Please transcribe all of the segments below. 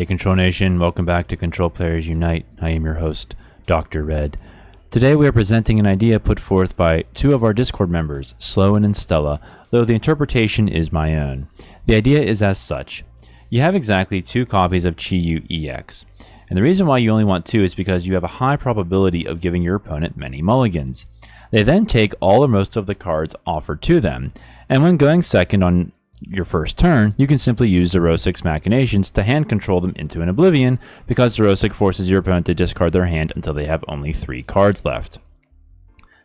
Hey Control Nation, welcome back to Control Players Unite. I am your host, Dr. Red. Today we are presenting an idea put forth by two of our Discord members, Sloan and Stella, though the interpretation is my own. The idea is as such. You have exactly 2 copies of Chi-Yu EX, and the reason why you only want 2 is because you have a high probability of giving your opponent many mulligans. They then take all or most of the cards offered to them, and when going second on your first turn, you can simply use Xerosic Machinations to hand control them into an oblivion, because Xerosic forces your opponent to discard their hand until they have only 3 cards left.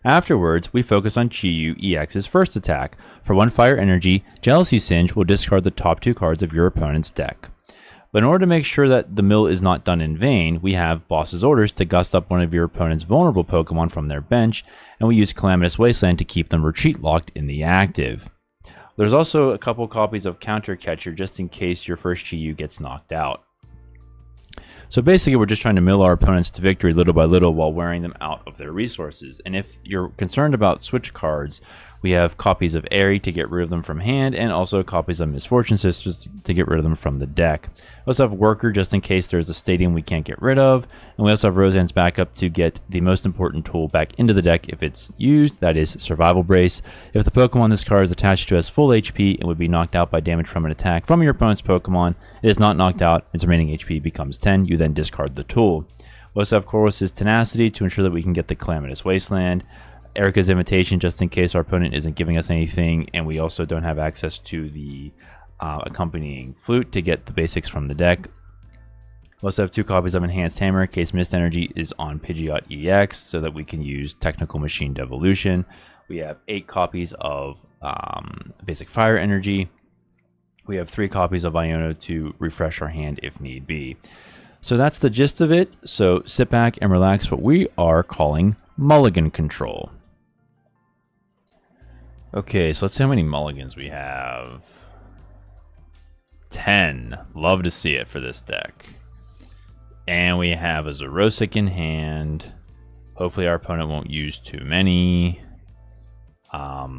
Afterwards, we focus on Chi-Yu EX's first attack. For 1 fire energy, Jealousy Singe will discard the top 2 cards of your opponent's deck. But in order to make sure that the mill is not done in vain, we have Boss's orders to gust up one of your opponent's vulnerable Pokemon from their bench, and we use Calamitous Wasteland to keep them retreat locked in the active. There's also a couple copies of Counter Catcher just in case your first Chi-Yu gets knocked out. So basically we're just trying to mill our opponents to victory little by little while wearing them out of their resources. And if you're concerned about switch cards, we have copies of Eri to get rid of them from hand, and also copies of Misfortune Sisters to get rid of them from the deck. We also have Worker just in case there's a stadium we can't get rid of, and we also have Roseanne's backup to get the most important tool back into the deck if it's used, that is Survival Brace. If the Pokemon this card is attached to has full HP and would be knocked out by damage from an attack from your opponent's Pokemon, it is not knocked out, its remaining HP becomes 10, you then discard the tool. We also have Corvus's Tenacity to ensure that we can get the Calamitous Wasteland, Erika's Invitation just in case our opponent isn't giving us anything, and we also don't have access to the Accompanying Flute to get the basics from the deck. We also have 2 copies of Enhanced Hammer in case Mist Energy is on Pidgeot EX so that we can use Technical Machine Devolution. We have 8 copies of Basic Fire Energy. We have 3 copies of Iono to refresh our hand if need be. So that's the gist of it. So sit back and relax what we are calling Mulligan control. Okay, so let's see how many mulligans we have. 10. Love to see it for this deck. And we have a Xerosic in hand. Hopefully our opponent won't use too many of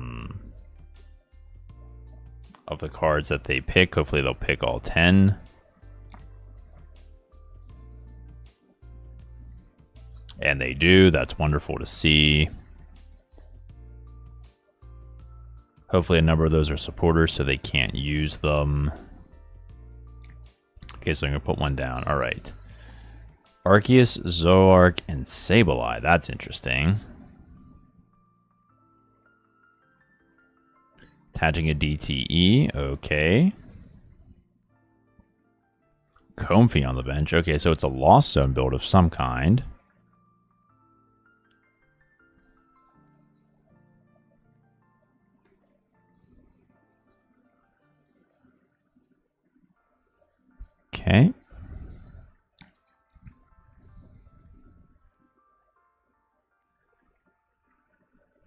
the cards that they pick. Hopefully they'll pick all 10. And they do. That's wonderful to see. Hopefully a number of those are supporters so they can't use them. Okay, so I'm going to put one down. All right. Arceus, Zoroark, and Sableye. That's interesting. Attaching a DTE. Okay. Comfey on the bench. Okay, so it's a Lost Zone build of some kind. Okay.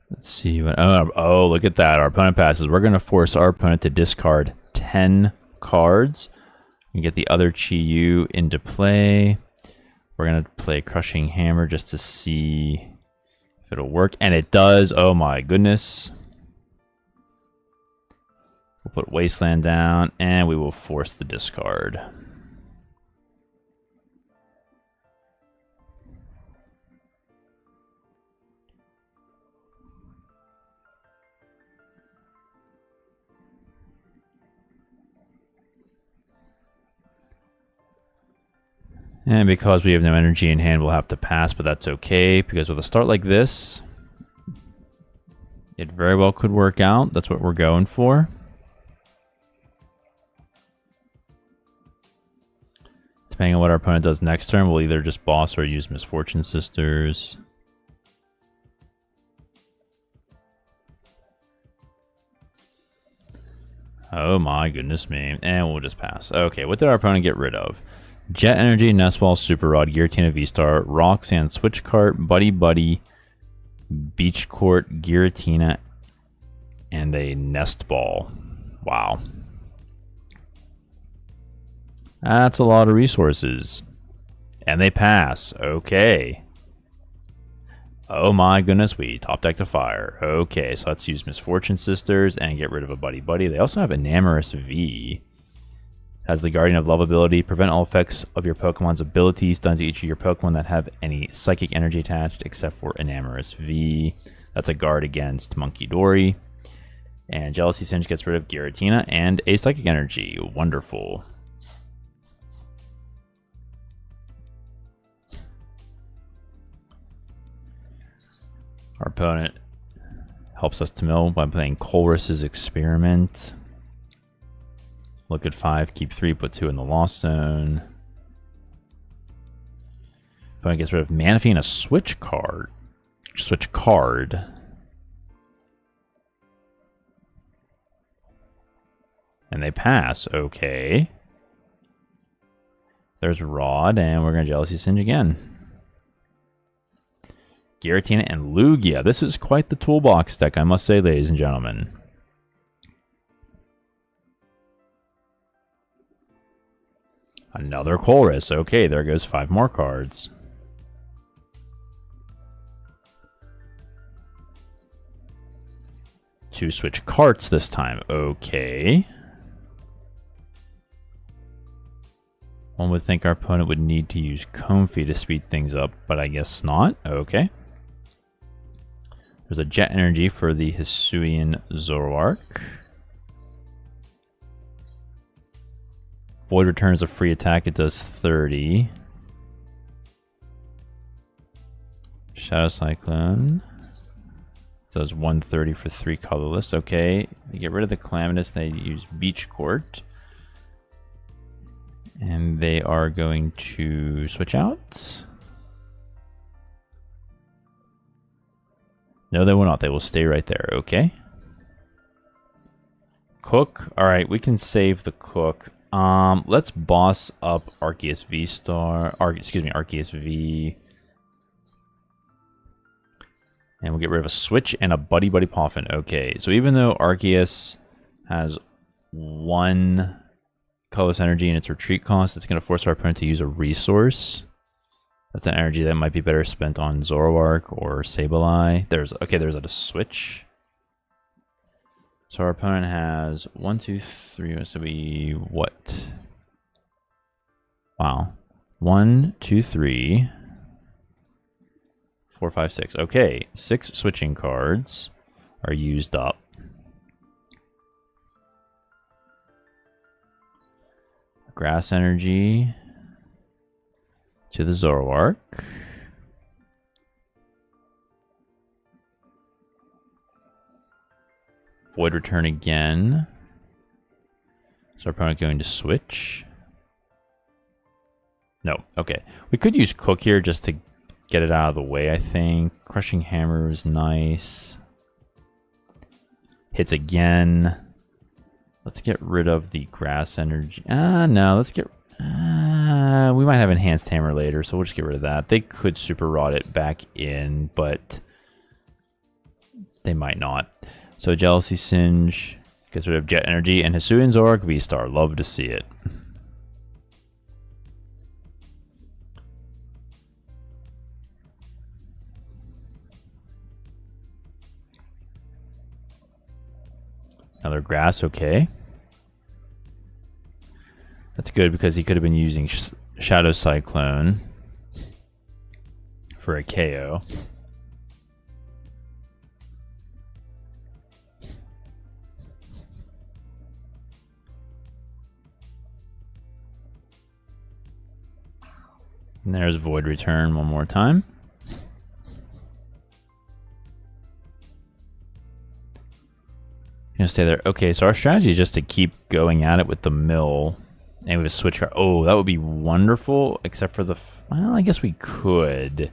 Let's see what. Oh, look at that. Our opponent passes. We're going to force our opponent to discard 10 cards and get the other Chi-Yu into play. We're going to play Crushing Hammer just to see if it'll work. And it does. Oh my goodness. We'll put Wasteland down and we will force the discard. And because we have no energy in hand, we'll have to pass, but that's okay, because with a start like this, it very well could work out. That's what we're going for. Depending on what our opponent does next turn, we'll either just boss or use Misfortune Sisters. Oh my goodness me. And we'll just pass. Okay, what did our opponent get rid of? Jet Energy, Nestball, Super Rod, Giratina V-Star, Roxanne, Switch Cart, Buddy Buddy, Beach Court, Giratina, and a Nest Ball. Wow. That's a lot of resources. And they pass. Okay. Oh my goodness, we top deck to fire. Okay, so let's use Misfortune Sisters and get rid of a Buddy Buddy. They also have Enamorous V. Has the Guardian of Love ability. Prevent all effects of your Pokemon's abilities done to each of your Pokemon that have any psychic energy attached, except for Enhanced V. That's a guard against Monkey Dory. And Jealousy Singe gets rid of Giratina and a psychic energy. Wonderful. Our opponent helps us to mill by playing Colress's Experiment. Look at 5, keep 3, put 2 in the Lost Zone. Opponent gets rid of Manaphy and a Switch card. Switch card. And they pass. Okay. There's Rod, and we're going to Jealousy Singe again. Giratina and Lugia. This is quite the toolbox deck, I must say, ladies and gentlemen. Another Colress. Okay, there goes 5 more cards. Two Switch Carts this time. Okay. One would think our opponent would need to use Comfey to speed things up, but I guess not. Okay. There's a Jet Energy for the Hisuian Zoroark. Void Return is a free attack. It does 30. Shadow Cyclone does 130 for 3 colorless. Okay, they get rid of the Calamitous. They use Beach Court. And they are going to switch out. No, they will not. They will stay right there. Okay. Cook. All right, we can save the Cook. Let's boss up Arceus V-Star. Arceus V. And we'll get rid of a Switch and a Buddy Poffin. Okay, so even though Arceus has 1 colorless energy in its retreat cost, it's going to force our opponent to use a resource. That's an energy that might be better spent on Zoroark or Sableye. There's a Switch. So our opponent has 1, 2, 3. So we what? Wow. 1, 2, 3, 4, 5, 6. Okay, 6 switching cards are used up. Grass Energy to the Zoroark. Void Return again. So our opponent going to switch. No, okay. We could use Cook here just to get it out of the way, I think. Crushing Hammer is nice. Hits again. Let's get rid of the Grass Energy. No, let's get... we might have Enhanced Hammer later, so we'll just get rid of that. They could Super Rod it back in, but they might not. So Jealousy Singe gets rid of Jet Energy and Hisuian Zoroark V-Star. Love to see it. Another Grass, okay. That's good because he could have been using Shadow Cyclone for a KO. And there's Void Return one more time. Gonna stay there. Okay, so our strategy is just to keep going at it with the mill and with a switch card. Oh, that would be wonderful, except for the... well, I guess we could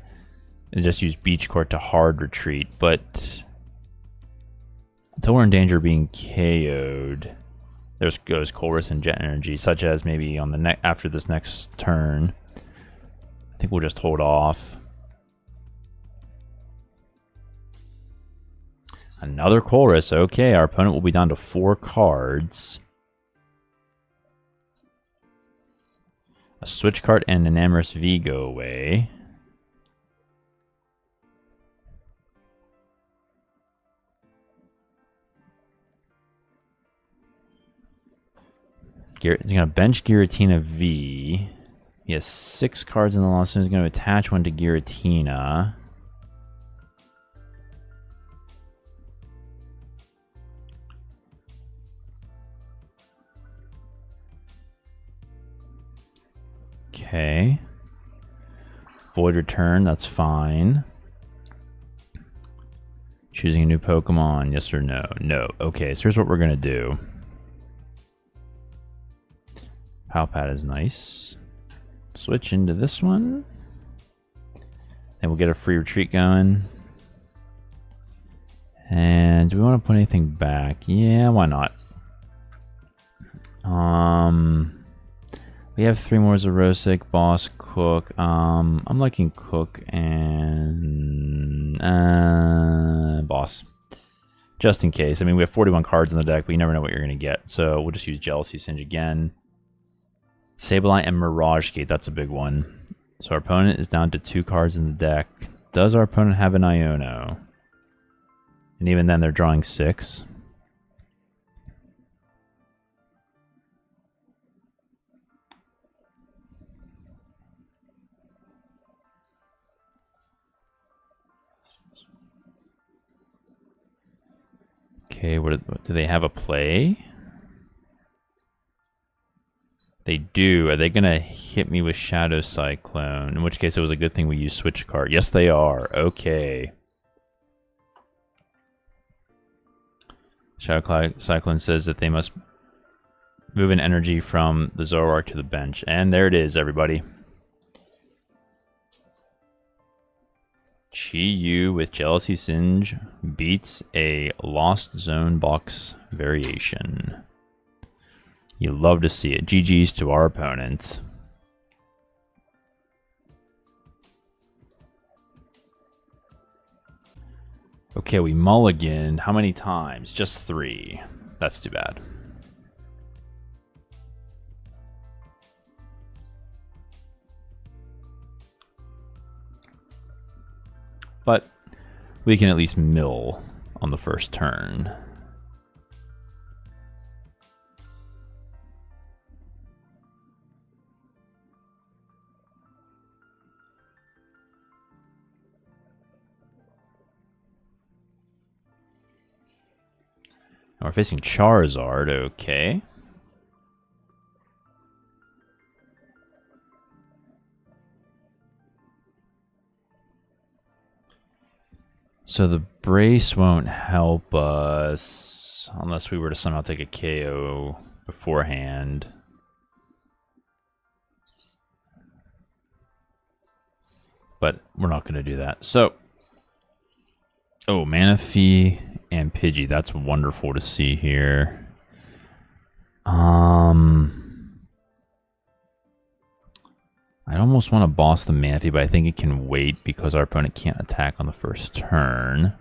and just use Beach Court to hard retreat, but until we're in danger of being KO'd, there goes Colress and Jet Energy, such as maybe on the after this next turn. I think we'll just hold off. Another Colress. Okay, our opponent will be down to 4 cards. A Switch Cart and an Enhanced V go away. He's gonna bench Giratina V. He has 6 cards in the loss, so he's gonna attach one to Giratina. Okay. Void return, that's fine. Choosing a new Pokemon, yes or no? No. Okay, so here's what we're gonna do. Palpat is nice. Switch into this one. And we'll get a free retreat going. And do we want to put anything back? Yeah, why not? We have 3 more Xerosic, Boss, Cook. I'm liking Cook and Boss. Just in case. I mean, we have 41 cards in the deck, but you never know what you're going to get. So we'll just use Jealousy Singe again. Sableye and Mirage Gate, that's a big one. So our opponent is down to 2 cards in the deck. Does our opponent have an Iono? And even then, they're drawing 6. Okay, what do they have a play? They do. Are they going to hit me with Shadow Cyclone? In which case, it was a good thing we used Switch Cart. Yes, they are. Okay. Shadow Cyclone says that they must move an energy from the Zoroark to the bench. And there it is, everybody. Chi-Yu with Jealousy Singe beats a Lost Zone box variation. You love to see it. GG's to our opponent. Okay, we mulliganed. How many times? Just 3. That's too bad. But we can at least mill on the first turn. Now we're facing Charizard, okay. So the brace won't help us unless we were to somehow take a KO beforehand. But we're not going to do that. So, oh, Manaphy and Pidgey. That's wonderful to see here. I almost want to boss the Manaphy, but I think it can wait because our opponent can't attack on the first turn.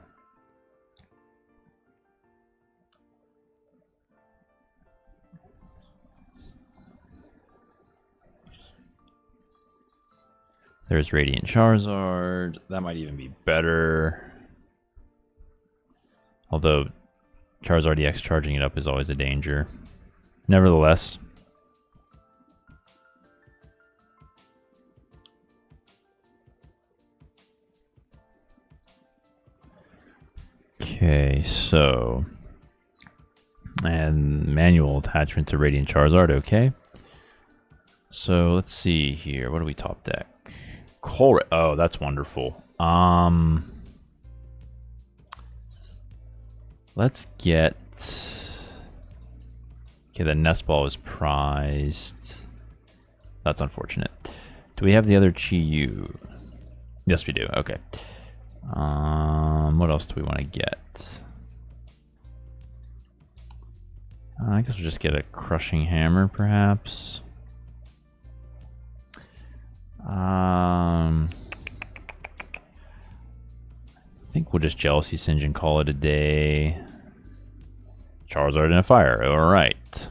There's Radiant Charizard. That might even be better. Although Charizard EX charging it up is always a danger. Nevertheless. Okay, so. And manual attachment to Radiant Charizard, okay. So let's see here. What do we top deck? Oh, that's wonderful. Let's get. Okay, the nest ball is prized. That's unfortunate. Do we have the other Chi-Yu? Yes, we do. Okay. What else do we want to get? I guess we'll just get a Crushing Hammer, perhaps. I think we'll just Jealousy Singe and call it a day. Charizard and a fire. All right.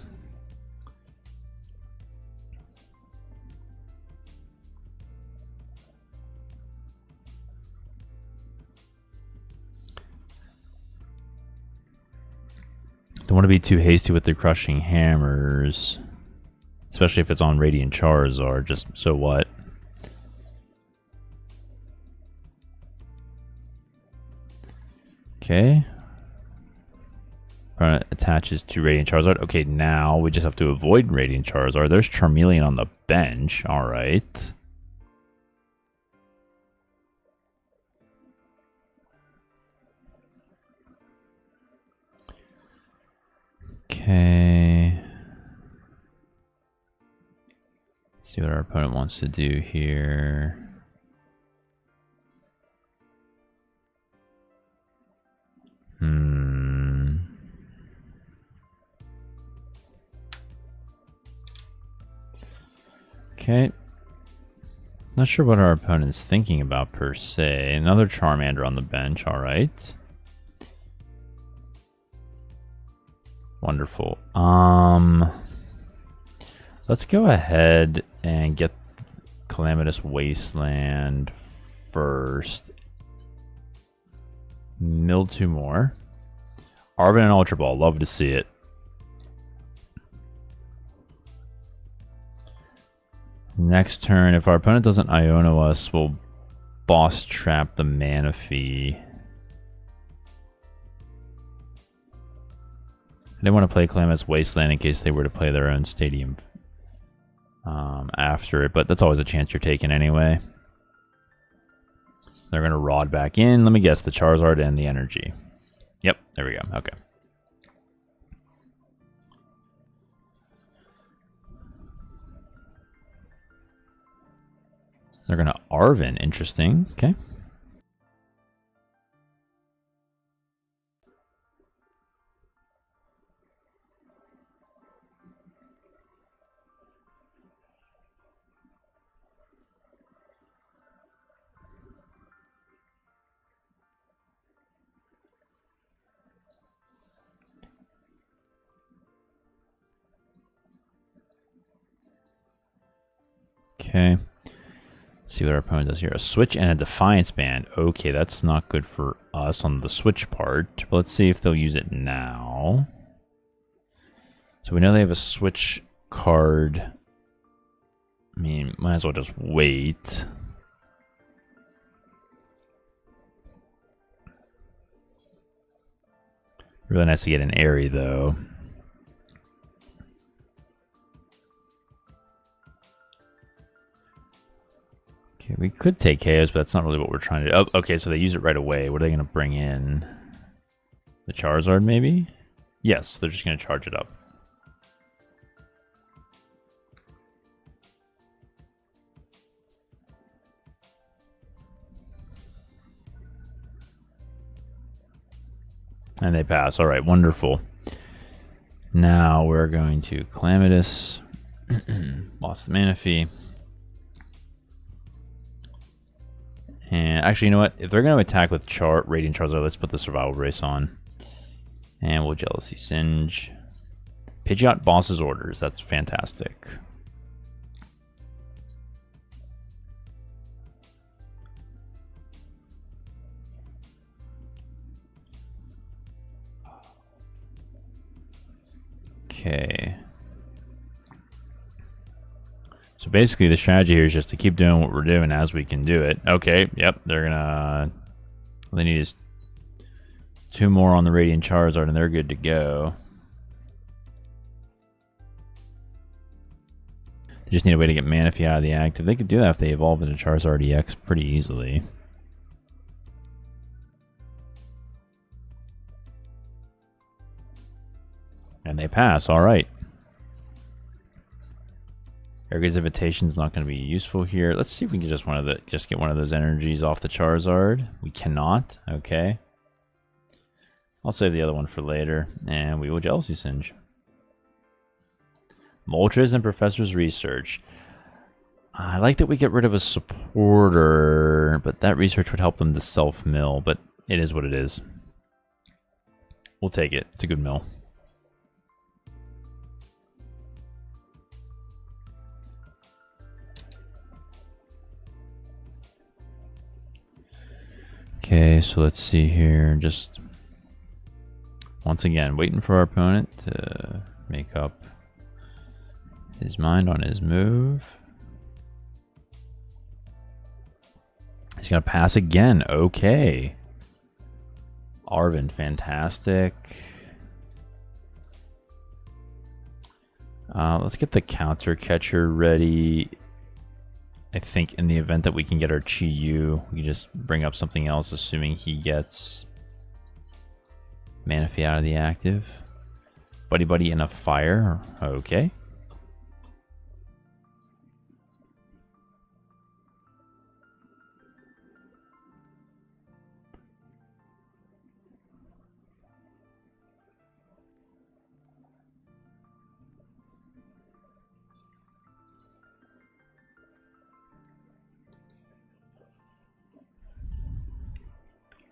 Don't want to be too hasty with the Crushing Hammers. Especially if it's on Radiant Charizard, just so what? Okay. Attaches to Radiant Charizard. Okay, now we just have to avoid Radiant Charizard. There's Charmeleon on the bench. Alright. Okay. See what our opponent wants to do here. Okay. Not sure what our opponent's thinking about per se. Another Charmander on the bench. Alright. Wonderful. Let's go ahead and get Calamitous Wasteland first. Mill 2 more. Arvin and Ultra Ball. Love to see it. Next turn, if our opponent doesn't Iono us, we'll Boss Trap the Manaphy. I didn't want to play Calamitous Wasteland in case they were to play their own stadium after it, but that's always a chance you're taking anyway. They're going to Rod back in. Let me guess, the Charizard and the Energy. Yep, there we go. Okay. They're going to Arvin. Interesting. Okay. Okay. See what our opponent does here. A Switch and a Defiance Band. Okay, that's not good for us on the Switch part. But let's see if they'll use it now. So we know they have a Switch card. I mean, might as well just wait. Really nice to get an Eri, though. Okay, we could take KOs, but that's not really what we're trying to do. Oh, okay, so they use it right away. What are they going to bring in? The Charizard, maybe? Yes, they're just going to charge it up. And they pass. All right, wonderful. Now we're going to Calamitous. Lost the Manaphy. And actually, you know what? If they're going to attack with Radiant Charizard, let's put the Survival Brace on. And we'll Jealousy Singe. Pidgeot Boss's Orders. That's fantastic. Okay. So basically the strategy here is just to keep doing what we're doing as we can do it. Okay, yep, they're gonna... All they need is 2 more on the Radiant Charizard and they're good to go. They just need a way to get Manaphy out of the active. They could do that if they evolve into Charizard EX pretty easily. And they pass, alright. Erika's Invitation is not going to be useful here. Let's see if we can just get one of those energies off the Charizard. We cannot. Okay. I'll save the other one for later, and we will Jealousy Singe. Moltres and Professor's Research. I like that we get rid of a supporter, but that research would help them to self-mill, but it is what it is. We'll take it. It's a good mill. Okay, so let's see here. Just once again, waiting for our opponent to make up his mind on his move. He's going to pass again. Okay. Arvin, fantastic. Let's get the counter catcher ready. I think in the event that we can get our Chi-Yu, we can just bring up something else, assuming he gets Manaphy out of the active. Buddy Buddy and a fire. Okay.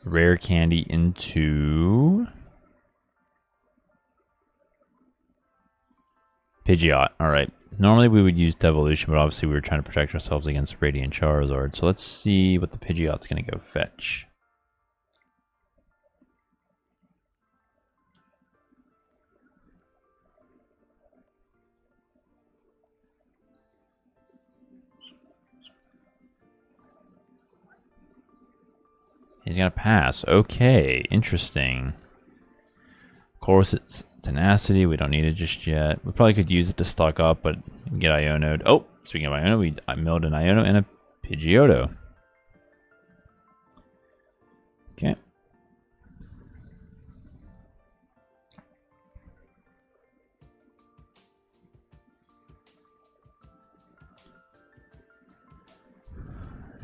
Rare candy into Pidgeot. Alright. Normally we would use Devolution, but obviously we were trying to protect ourselves against Radiant Charizard. So let's see what the Pidgeot's going to go fetch. He's going to pass. Okay, interesting. Of course, it's Tenacity. We don't need it just yet. We probably could use it to stock up, but get Iono'd. Oh, speaking of Iono, I milled an Iono and a Pidgeotto. Okay.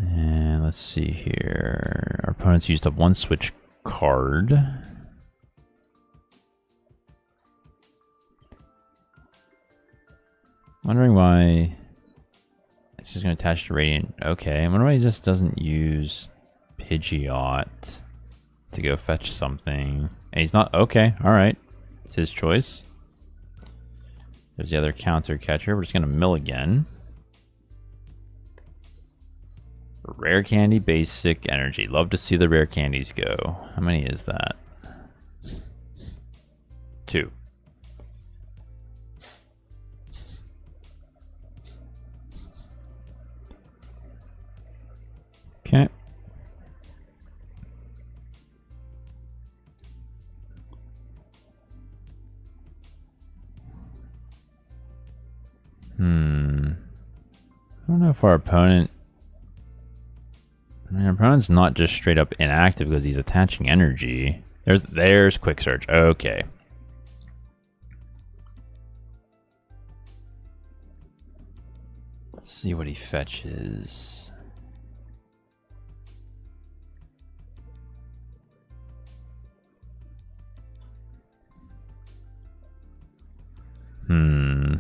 And let's see here. Our opponent's used up one switch card. Wondering why it's just going to attach to Radiant. Okay, I wonder why he just doesn't use Pidgeot to go fetch something. And he's not. Okay, alright. It's his choice. There's the other counter catcher. We're just going to Mulligan. Rare candy, basic energy. Love to see the rare candies go. How many is that? 2. Okay. I don't know if our opponent... our opponent's not just straight up inactive because he's attaching energy. There's Quick Search. Okay. Let's see what he fetches.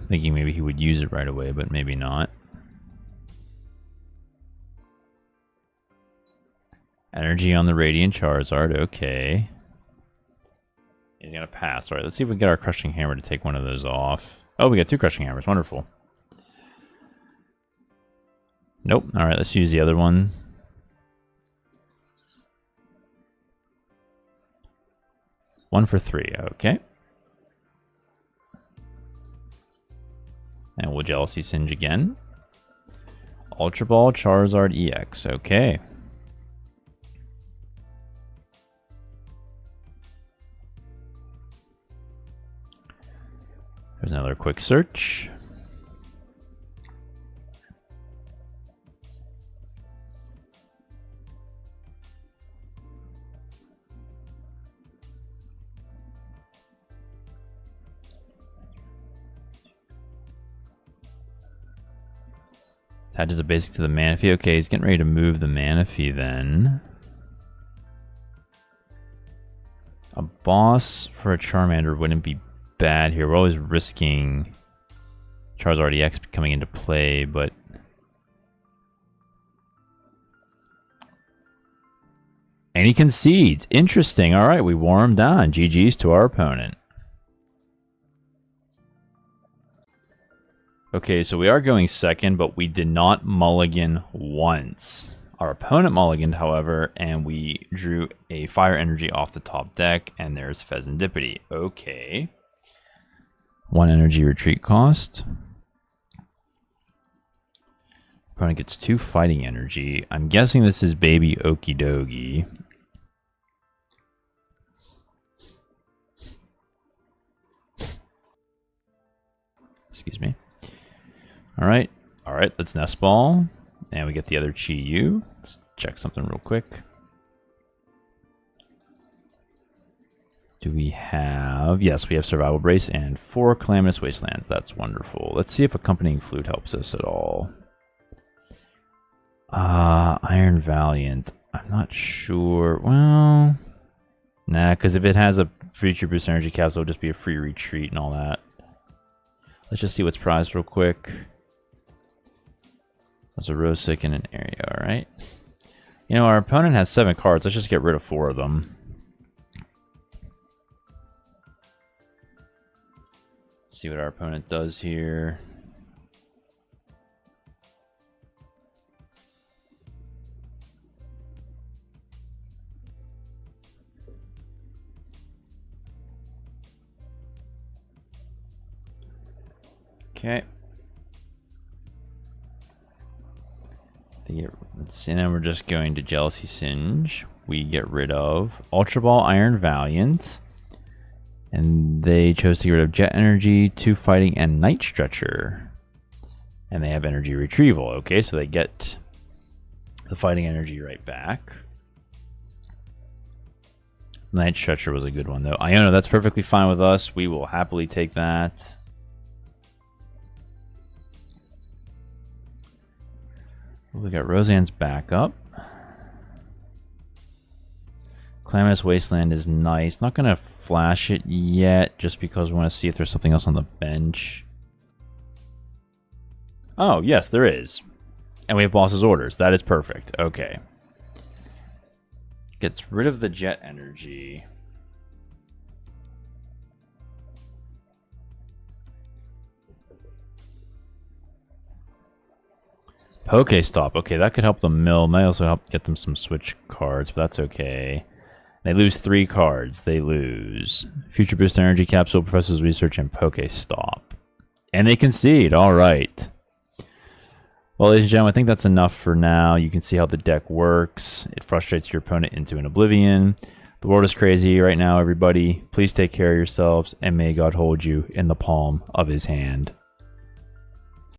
Thinking maybe he would use it right away, but maybe not. Energy on the Radiant Charizard, okay. He's gonna pass. Alright, let's see if we can get our Crushing Hammer to take one of those off. Oh, we got 2 Crushing Hammers, wonderful. Nope, alright, let's use the other one. One for 3, okay. And we'll Jealousy Singe again. Ultra Ball, Charizard EX, okay. There's another Quick Search. Attaches a basic to the Manaphy. Okay, he's getting ready to move the Manaphy then. A boss for a Charmander wouldn't be bad here. We're always risking Charizard EX coming into play, but and he concedes. Interesting. All right, we wore him down. GG's to our opponent. Okay, so we are going second, but we did not mulligan once. Our opponent mulliganed, however, and we drew a fire energy off the top deck, and there's Fezandipiti. Okay. 1 energy retreat cost. Opponent gets 2 fighting energy. I'm guessing this is baby Okie Dokie. Excuse me. Alright. Alright, that's Nest Ball. And we get the other Chi-Yu. Let's check something real quick. Do we have... Yes, we have Survival Brace and 4 Calamitous Wastelands. That's wonderful. Let's see if Accompanying Flute helps us at all. Iron Valiant. I'm not sure. Well... Nah, because if it has a Future Boost Energy Capsule, it'll just be a free retreat and all that. Let's just see what's prized real quick. That's a Xerosic and an Erika, alright. You know, our opponent has 7 cards. Let's just get rid of 4 of them. See what our opponent does here. Okay. Let's see, and then we're just going to Jealousy Singe. We get rid of Ultra Ball, Iron Valiant. And they chose to get rid of Jet Energy, 2 Fighting, and Night Stretcher. And they have Energy Retrieval. Okay, so they get the Fighting Energy right back. Night Stretcher was a good one, though. Iona, that's perfectly fine with us. We will happily take that. We got Roseanne's backup. Calamitous Wasteland is nice. Not going to flash it yet, just because we want to see if there's something else on the bench. Oh, yes, there is. And we have Boss's Orders. That is perfect. Okay. Gets rid of the Jet Energy. Pokestop. Okay, that could help them mill. Might also help get them some Switch cards, but that's okay. They lose 3 cards. They lose Future Boost Energy Capsule, Professor's Research, and Pokestop. And they concede. All right. Well, ladies and gentlemen, I think that's enough for now. You can see how the deck works. It frustrates your opponent into an oblivion. The world is crazy right now, everybody. Please take care of yourselves, and may God hold you in the palm of his hand.